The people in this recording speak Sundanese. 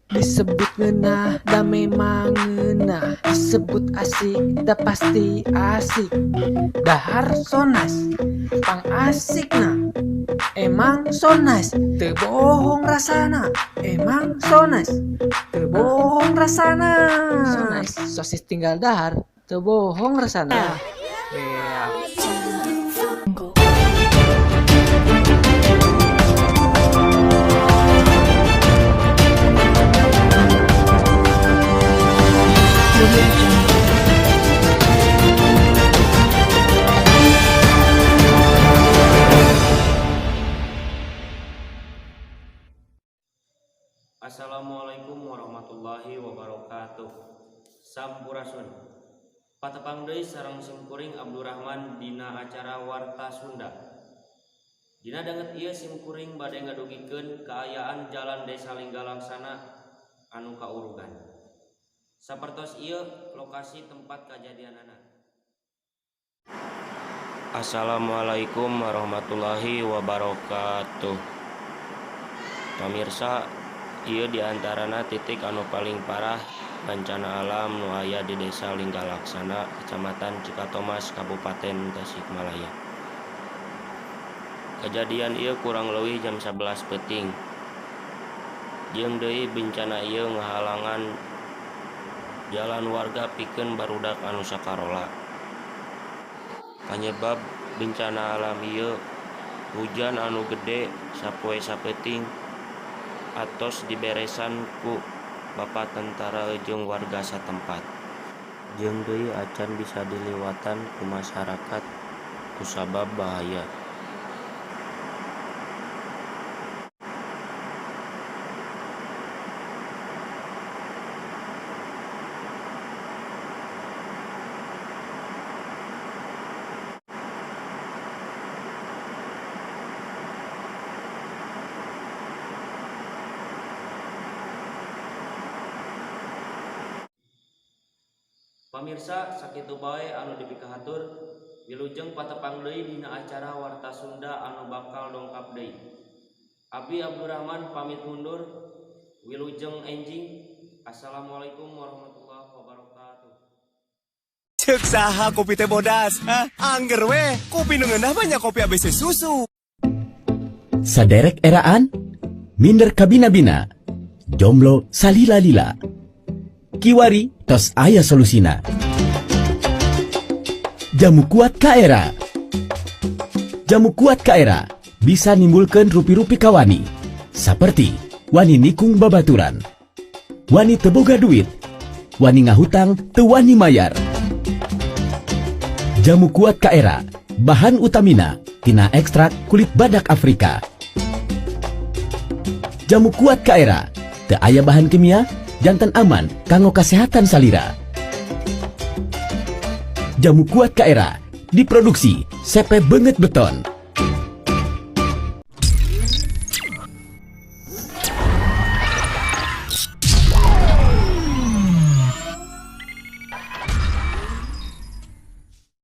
Disebut ngeunah da memang ngeunah, disebut asik da pasti asik. Dahar sonas pang asikna emang sonas, teu bohong rasana emang sonas, teu bohong rasana. Sonas sosis tinggal dahar teu bohong rasana. Assalamualaikum warahmatullahi wabarakatuh. Sampurasun. Patepang deui sareng simkuring Abdurrahman dina acara Warta Sunda. Dina danget ieu simkuring bade ngadugikeun kaayaan jalan Desa Linggalaksana anu kaurugan. Sapertos ieu lokasi tempat kajadianana. Assalamualaikum warahmatullahi wabarakatuh. Pamirsa, ieu diantarana titik anu paling parah bencana alam nu aya di Desa Linggalaksana, Kecamatan Cikatomas, Kabupaten Tasikmalaya. Kejadian ieu kurang leuwih jam 11 peuting. Jeung deui bencana ieu ngahalangan jalan warga pikeun barudak anu sakarola. Panyebab bencana alam ieu hujan anu gede sapoe sapeuting atos diberesan ku Bapak Tentara jeung warga satempat. Jeung deui acan bisa diliwatan ku masyarakat kusabab bahaya. Pamirsa, sakitu bae anu dipikahatur, wilujeng patepang deui dina acara Warta Sunda anu bakal dongkap deui. Abdi Abdurrahman pamit mundur. Wilujeng enjing. Assalamualaikum warahmatullahi wabarakatuh. Ceuk saha kopi teh bodas? Angger we, kopi nu ngeunah banyak kopi ABC susu. Saderek eraan, minder kabina-bina, jomblo salila-lila. Kiwari tos aya solusina. Jamu kuat Kaera. Jamu kuat Kaera bisa nimbulkeun rupi-rupi kawani, saperti wani nikung babaturan, wani teu boga duit, wani ngahutang teu wani mayar. Jamu kuat Kaera bahan utamina tina ekstrak kulit badak Afrika. Jamu kuat Kaera teu aya bahan kimia, jantan aman kanggo kesehatan salira. Jamu kuat Kaera diproduksi CP Beungeut Beton.